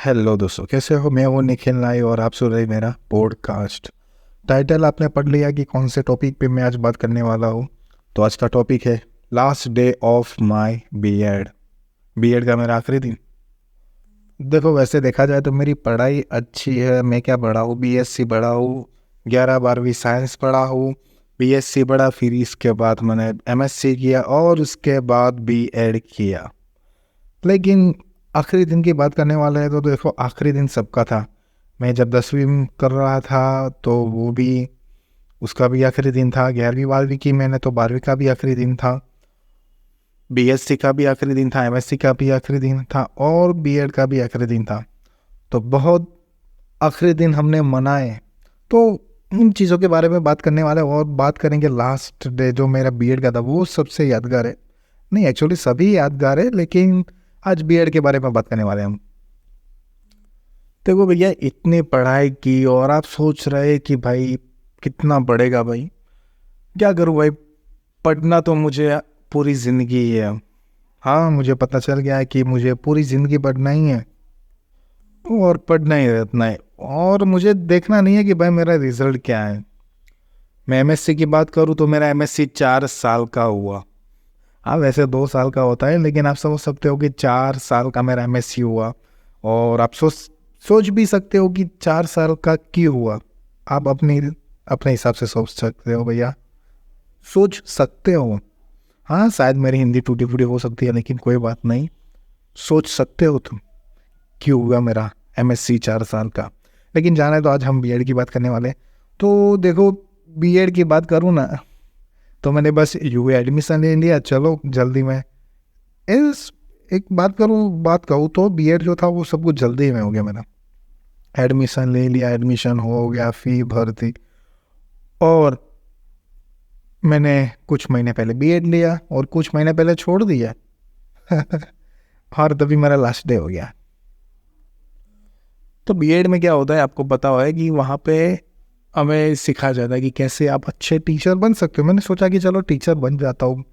Hello दोस्तों, कैसे हो? मैं हूँ निखिल नाई और आप सुन रहे मेरा पॉडकास्ट। टाइटल आपने पढ़ लिया कि कौन से टॉपिक पे मैं आज बात करने वाला हूँ। तो आज का टॉपिक है last day of my BEd. BEd का मेरा आखिरी दिन। देखो, वैसे देखा जाए तो मेरी पढ़ाई अच्छी है। मैं क्या पढ़ा हूँ? बीएससी पढ़ा हूँ, 11 12वीं साइंस पढ़ा हूँ, बीएससी पढ़ा, फिर इसके बाद मैंने एमएससी किया और उसके बाद बीएड किया। लेकिन आखिरी दिन की बात करने वाले हैं तो देखो, आखिरी दिन सबका था। मैं जब 10वीं में कर रहा था तो वो भी, उसका भी आखिरी दिन था। 11वीं 12वीं की मैंने तो 12वीं का भी आखिरी दिन था, बीएससी का भी आखिरी दिन था, एमएससी का भी आखिरी दिन था और बीएड का भी आखिरी दिन था। तो बहुत आखिरी दिन हमने मनाए। तो इन चीज़ों के बारे में बात करने वाले हैं और बात करेंगे लास्ट डे जो मेरा बीएड का था वो सबसे यादगार है। नहीं, एक्चुअली सभी यादगार है, लेकिन आज बीएड के बारे में बात करने वाले हैं हम। देखो भैया, इतनी पढ़ाई की और आप सोच रहे कि भाई कितना पढ़ेगा भाई। क्या करूँ भाई, पढ़ना तो मुझे पूरी ज़िंदगी ही है। हाँ, मुझे पता चल गया है कि मुझे पूरी ज़िंदगी पढ़ना ही है और पढ़ना ही रहना है। और मुझे देखना नहीं है कि भाई मेरा रिजल्ट क्या है। मैं एमएससी की बात करूँ तो मेरा एमएससी 4 साल का हुआ। हाँ, वैसे 2 साल का होता है, लेकिन आप समझ सकते हो कि 4 साल का मेरा एमएससी हुआ। और आप सोच भी सकते हो कि 4 साल का क्यों हुआ। आप अपने हिसाब से सोच सकते हो भैया, सोच सकते हो। हाँ, शायद मेरी हिंदी टूटी फूटी हो सकती है, लेकिन कोई बात नहीं, सोच सकते हो तुम क्यों हुआ मेरा एमएससी 4 साल का। लेकिन जाना है तो आज हम बीएड की बात करने वाले हैं। तो देखो, बीएड की बात करूँ ना, तो मैंने बस यूए एडमिशन ले लिया। चलो जल्दी में इस एक बात कहूँ तो बीएड जो था वो सब कुछ जल्दी में हो गया मेरा। एडमिशन ले लिया, एडमिशन हो गया, फी भर दी और मैंने कुछ महीने पहले बीएड लिया और कुछ महीने पहले छोड़ दिया। और तभी मेरा लास्ट डे हो गया। तो बीएड में क्या होता है आपको पता है कि वहाँ पे हमें सिखाया जाता है कि कैसे आप अच्छे टीचर बन सकते हो। मैंने सोचा कि चलो टीचर बन जाता हूँ,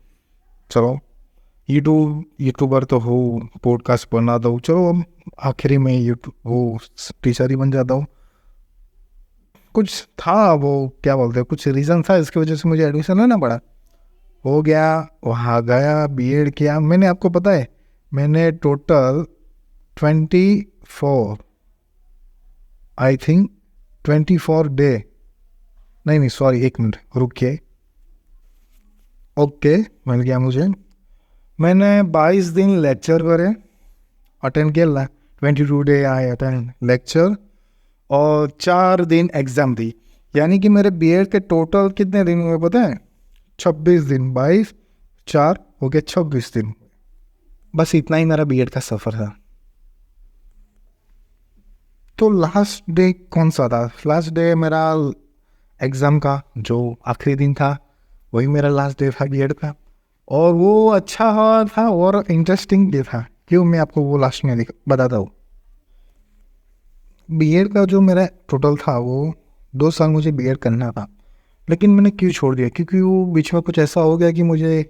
चलो यूट्यूबर तो हो, पॉडकास्ट बना दो, चलो हम आखिरी में यूट्यूब वो टीचर ही बन जाता हूँ। कुछ था, वो क्या बोलते हैं, कुछ रीज़न था इसकी वजह से मुझे एडमिशन लेना पड़ा। हो गया, वहाँ गया, बीएड किया। मैंने, आपको पता है, मैंने टोटल 24, आई थिंक 24 डे, नहीं सॉरी, 1 मिनट रुकिए। ओके, मिल गया मुझे। मैंने 22 दिन लेक्चर करे, अटेंड किया। 22 डे आई अटेंड लेक्चर और 4 दिन एग्ज़ाम दी। यानी कि मेरे बीएड के टोटल कितने दिन हुए पता है? 26 दिन, 22 4 हो गया 26 दिन। बस इतना ही मेरा बीएड का सफ़र था। तो लास्ट डे कौन सा था? लास्ट डे मेरा एग्ज़ाम का जो आखिरी दिन था वही मेरा लास्ट डे था बीएड का। और वो अच्छा हुआ था और इंटरेस्टिंग भी था। क्यों, मैं आपको वो लास्ट में बताता हूँ। बीएड का जो मेरा टोटल था वो 2 साल मुझे बीएड करना था, लेकिन मैंने क्यों छोड़ दिया? क्योंकि वो बीच में कुछ ऐसा हो गया कि मुझे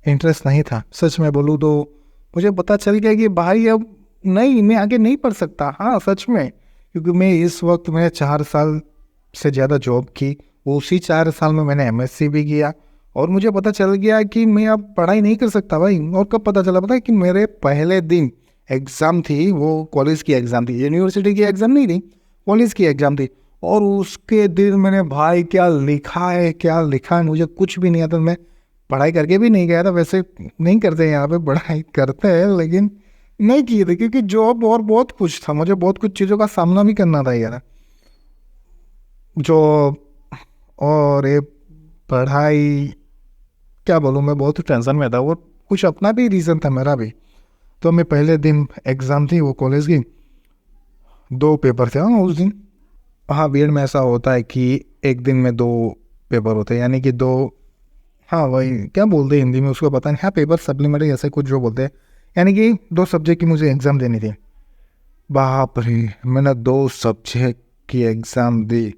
इंटरेस्ट नहीं था। सच में बोलूँ तो मुझे पता चल गया कि भाई अब नहीं, मैं आगे नहीं पढ़ सकता। हाँ सच में, क्योंकि मैं इस वक्त मैंने 4 साल से ज़्यादा जॉब की। उसी 4 साल में मैंने एमएससी भी किया और मुझे पता चल गया कि मैं अब पढ़ाई नहीं कर सकता भाई। और कब पता चला? पता है कि मेरे पहले दिन एग्ज़ाम थी, वो कॉलेज की एग्ज़ाम थी, यूनिवर्सिटी की एग्ज़ाम नहीं थी, कॉलेज की एग्ज़ाम थी। और उसके दिन मैंने भाई क्या लिखा है, क्या लिखा है, मुझे कुछ भी नहीं आता। मैं पढ़ाई करके भी नहीं गया था। वैसे नहीं करते यहाँ पे, पढ़ाई करते हैं लेकिन नहीं किए थे, क्योंकि जॉब और बहुत कुछ था, मुझे बहुत कुछ चीज़ों का सामना भी करना था यार। जॉब और ये पढ़ाई, क्या बोलूँ, मैं बहुत टेंशन में था और कुछ अपना भी रीज़न था मेरा भी। तो मैं पहले दिन एग्ज़ाम थी वो कॉलेज की, 2 पेपर थे हाँ उस दिन। हाँ, बीएड में ऐसा होता है कि एक दिन में 2 पेपर होते हैं, यानी कि दो, हाँ वही क्या बोलते हैं हिंदी में उसको पता नहीं, हाँ पेपर सप्लीमेंट्री ऐसे कुछ जो बोलते हैं। यानी कि 2 सब्जेक्ट की मुझे एग्ज़ाम देनी थी। बाप रे, मैंने 2 सब्जेक्ट की एग्ज़ाम दी।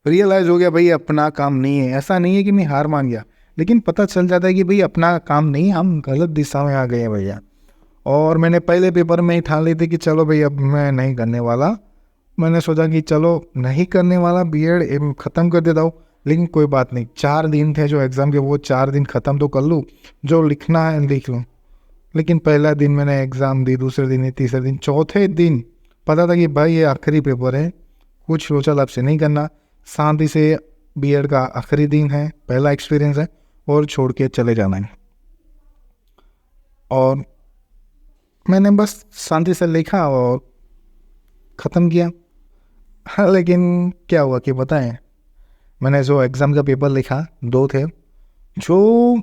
रियलाइज़ हो गया भाई अपना काम नहीं है। ऐसा नहीं है कि मैं हार मान गया, लेकिन पता चल जाता है कि भाई अपना काम नहीं, हम गलत दिशा में आ गए हैं भैया। और मैंने पहले पेपर में ही ठान ली थी कि चलो भाई अब मैं नहीं करने वाला। मैंने सोचा कि चलो नहीं करने वाला, बीएड ख़त्म कर देता हूँ। लेकिन कोई बात नहीं, 4 दिन थे जो एग्ज़ाम के, वो 4 दिन ख़त्म तो कर लूँ, जो लिखना है लिख लूँ। लेकिन पहला दिन मैंने एग्ज़ाम दी, दूसरे दिन, तीसरे दिन, चौथे दिन पता था कि भाई ये आखिरी पेपर है, कुछ सोचा लब से नहीं करना, शांति से बीएड का आखिरी दिन है, पहला एक्सपीरियंस है और छोड़ के चले जाना है। और मैंने बस शांति से लिखा और ख़त्म किया। हाँ, लेकिन क्या हुआ कि बताएं, मैंने जो एग्ज़ाम का पेपर लिखा 2 थे, जो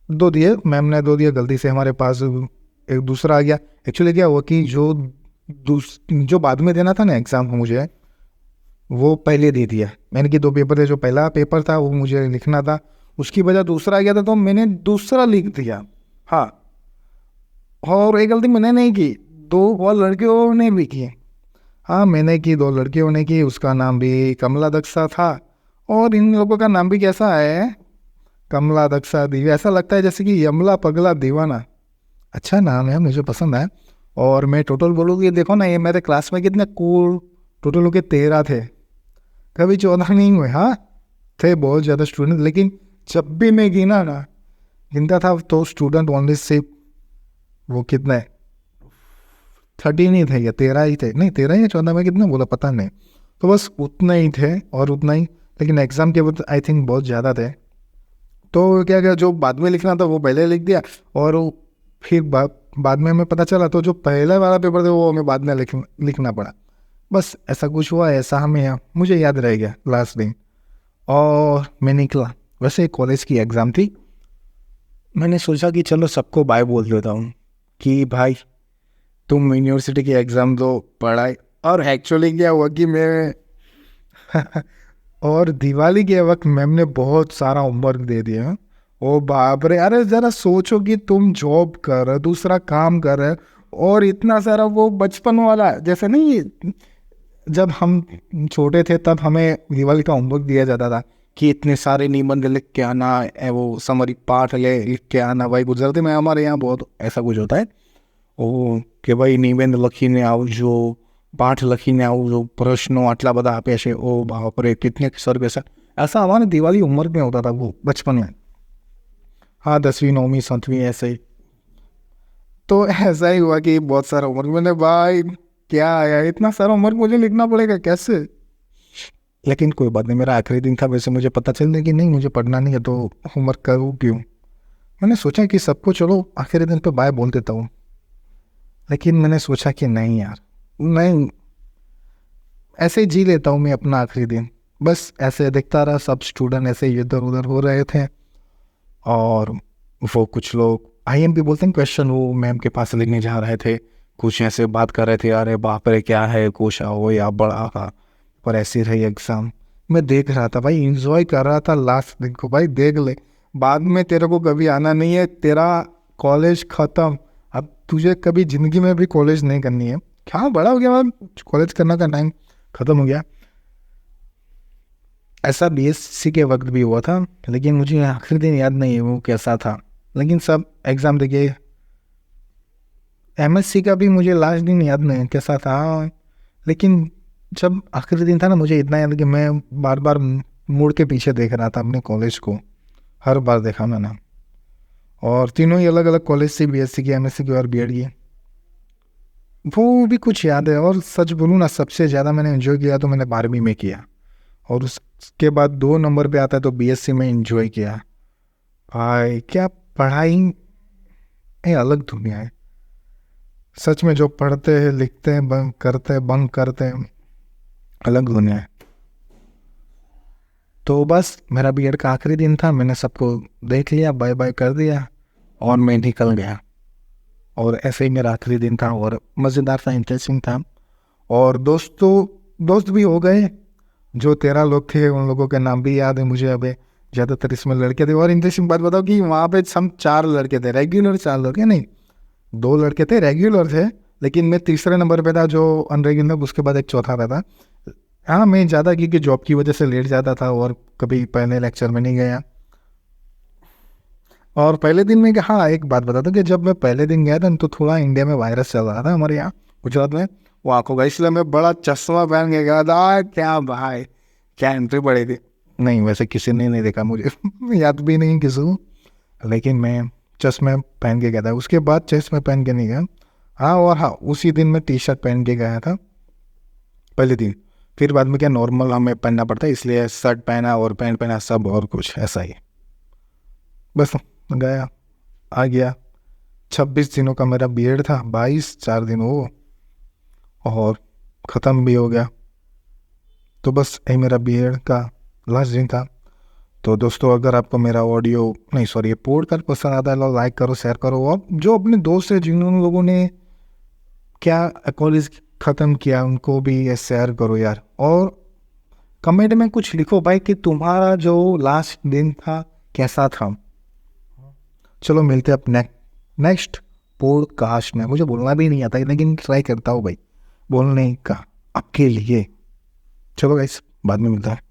2 दिए, मैम ने 2 दिए, गलती से हमारे पास एक दूसरा आ गया। एक्चुअली क्या हुआ कि जो बाद में देना था ना एग्ज़ाम को मुझे, वो पहले दे दिया मैंने कि 2 पेपर थे, जो पहला पेपर था वो मुझे लिखना था, उसकी वजह दूसरा आ गया था तो मैंने दूसरा लिख दिया। हाँ, और एक गलती मैंने नहीं की, 2 और लड़कियों ने भी की। हाँ, मैंने की, 2 लड़कियों ने की, उसका नाम भी कमला दक्षा था और इन लोगों का नाम भी कैसा है, कमला दक्षा दिव्या, ऐसा लगता है जैसे कि यमला पगला दीवाना। अच्छा नाम है, मुझे पसंद है। और मैं टोटल बोलूँ कि देखो ना, ये मेरे क्लास में कितने कूल, टोटल हो के 13 थे, कभी 14 नहीं हुए। हाँ, थे बहुत ज़्यादा स्टूडेंट, लेकिन जब भी मैं गिनता था तो स्टूडेंट ओनली सिर्फ वो कितने 13 ही थे या 13 ही थे, नहीं 13 या 14 में कितने बोला पता नहीं, तो बस उतने ही थे और उतना ही। लेकिन एग्ज़ाम के वक्त आई थिंक बहुत ज़्यादा थे, तो क्या क्या जो बाद में लिखना था वो पहले लिख दिया और फिर बाद में हमें पता चला तो जो पहले वाला पेपर था वो हमें बाद में लिखना पड़ा। बस ऐसा कुछ हुआ, ऐसा हमें मुझे याद रह गया लास्ट दिन। और मैं निकला, वैसे कॉलेज की एग्ज़ाम थी, मैंने सोचा कि चलो सबको बाय बोल देता हूँ कि भाई तुम यूनिवर्सिटी की एग्ज़ाम दो, पढ़ाई। और एक्चुअली क्या हुआ कि मैं और दिवाली के वक्त मैम ने बहुत सारा होमवर्क दे दिया। ओ बाप रे, अरे ज़रा सोचो कि तुम जॉब कर रहे, दूसरा काम कर रहे और इतना सारा, वो बचपन वाला जैसे नहीं, जब हम छोटे थे तब हमें दिवाली का होमवर्क दिया जाता था कि इतने सारे निबंध लिख के आना, वो समरी पाठ लिख के आना। भाई गुजरते में हमारे यहाँ बहुत ऐसा कुछ होता है, ओ કે ભાઈ નિબંધ લખીને આવજો, પાઠ લખીને આવજો, પ્રશ્નો આટલા બધા આપે છે, ओ बाप रे कितने सर पैसा। ऐसा हमारे दिवाली उम्र में होता था वो बचपन में। हाँ, 10वीं 9वीं 7वीं ऐसे ही। तो ऐसा ही हुआ कि बहुत सारा होमवर्क, मैंने भाई क्या आया, इतना सारा होमवर्क मुझे लिखना पड़ेगा कैसे। लेकिन कोई बात नहीं, मेरा आखिरी दिन था, वैसे मुझे पता चल गया कि नहीं मुझे पढ़ना नहीं है तो होमवर्क करूँ क्यों। मैंने सोचा कि सबको चलो आखिरी दिन पे बाय बोल देता हूँ, लेकिन मैंने सोचा कि नहीं यार, नहीं, ऐसे ही जी लेता हूँ मैं अपना आखिरी दिन। बस ऐसे देखता रहा, सब स्टूडेंट ऐसे इधर उधर हो रहे थे और वो कुछ लोग आईएमपी बोलते हैं क्वेश्चन, वो मैम के पास लिखने जा रहे थे, कुछ ऐसे बात कर रहे थे, अरे बाप रे क्या है, कुछ आओ या बड़ा था। पर ऐसी रही एग्ज़ाम, मैं देख रहा था भाई, इंजॉय कर रहा था लास्ट दिन को। भाई देख ले, बाद में तेरे को कभी आना नहीं है, तेरा कॉलेज ख़त्म, अब तुझे कभी ज़िंदगी में भी कॉलेज नहीं करनी है। क्या बड़ा हो गया, कॉलेज करना का टाइम ख़त्म हो गया। ऐसा बीएससी के वक्त भी हुआ था, लेकिन मुझे आखिरी दिन याद नहीं है वो कैसा था। लेकिन सब एग्ज़ाम देके, एमएससी का भी मुझे लास्ट दिन याद नहीं कैसा था, लेकिन जब आखिरी दिन था ना, मुझे इतना याद कि मैं बार बार मुड़ के पीछे देख रहा था अपने कॉलेज को, हर बार देखा मैंने। और तीनों ही अलग अलग कॉलेज से, बीएससी की, एमएससी की और बीएड की, वो भी कुछ याद है। और सच बोलूँ ना, सबसे ज़्यादा मैंने एंजॉय किया तो मैंने 12वीं में किया, और उसके बाद 2 नंबर पे आता है तो बीएससी में एंजॉय किया। भाई क्या पढ़ाई, ये अलग दुनिया है सच में। जो पढ़ते हैं, लिखते हैं, बंक करते हैं, अलग दुनिया है। तो बस मेरा बीएड का आखिरी दिन था, मैंने सबको देख लिया, बाय बाय कर दिया और मैं निकल गया। और ऐसे ही मेरा आखिरी दिन था और मज़ेदार था, इंटरेस्टिंग था। और दोस्त भी हो गए, जो 13 लोग थे उन लोगों के नाम भी याद है मुझे अभी। ज़्यादातर इसमें लड़के थे। और इंटरेस्टिंग बात बताओ कि वहाँ पे हम 4 लड़के थे, रेगुलर 4 लड़के नहीं, 2 लड़के थे रेगुलर थे, लेकिन मैं तीसरे नंबर पे था जो अनरेगुलर, उसके बाद एक चौथा था। हाँ, मैं ज़्यादा क्योंकि जॉब की वजह से लेट जाता था और कभी पहले लेक्चर में नहीं गया। और पहले दिन में हाँ एक बात बता दूं कि जब मैं पहले दिन गया था तो थोड़ा इंडिया में वायरस चल रहा था हमारे यहाँ गुजरात में, वो आंखों का, इसलिए मैं बड़ा चश्मा पहन के गया था। क्या भाई, क्या एंट्री पड़ी थी। नहीं वैसे किसी ने नहीं देखा मुझे याद भी नहीं किसी को, लेकिन मैं चश्मे पहन के गया था। उसके बाद चश्मे पहन के नहीं गया। हाँ और हाँ उसी दिन मैं टी शर्ट पहन के गया था पहले दिन। फिर बाद में क्या नॉर्मल हमें पहनना पड़ता है, इसलिए शर्ट पहना और पैंट पहना सब और कुछ ऐसा ही। बस गया, आ गया। 26 दिनों का मेरा बीएड था, 22 4 दिन वो, और ख़त्म भी हो गया। तो बस यही मेरा बीएड का लास्ट दिन था। तो दोस्तों अगर आपको मेरा ऑडियो नहीं सॉरी ये पॉडकास्ट पसंद आता है तो लाइक करो, शेयर करो। और जो अपने दोस्त है जिन लोगों ने क्या कॉलेज ख़त्म किया उनको भी ये शेयर करो यार। और कमेंट में कुछ लिखो भाई कि तुम्हारा जो लास्ट दिन था कैसा था। चलो मिलते हैं अब नेक्स्ट पॉडकास्ट में। मुझे बोलना भी नहीं आता लेकिन ट्राई करता हूँ भाई बोलने का आपके लिए। चलो गाइस बाद में मिलता है।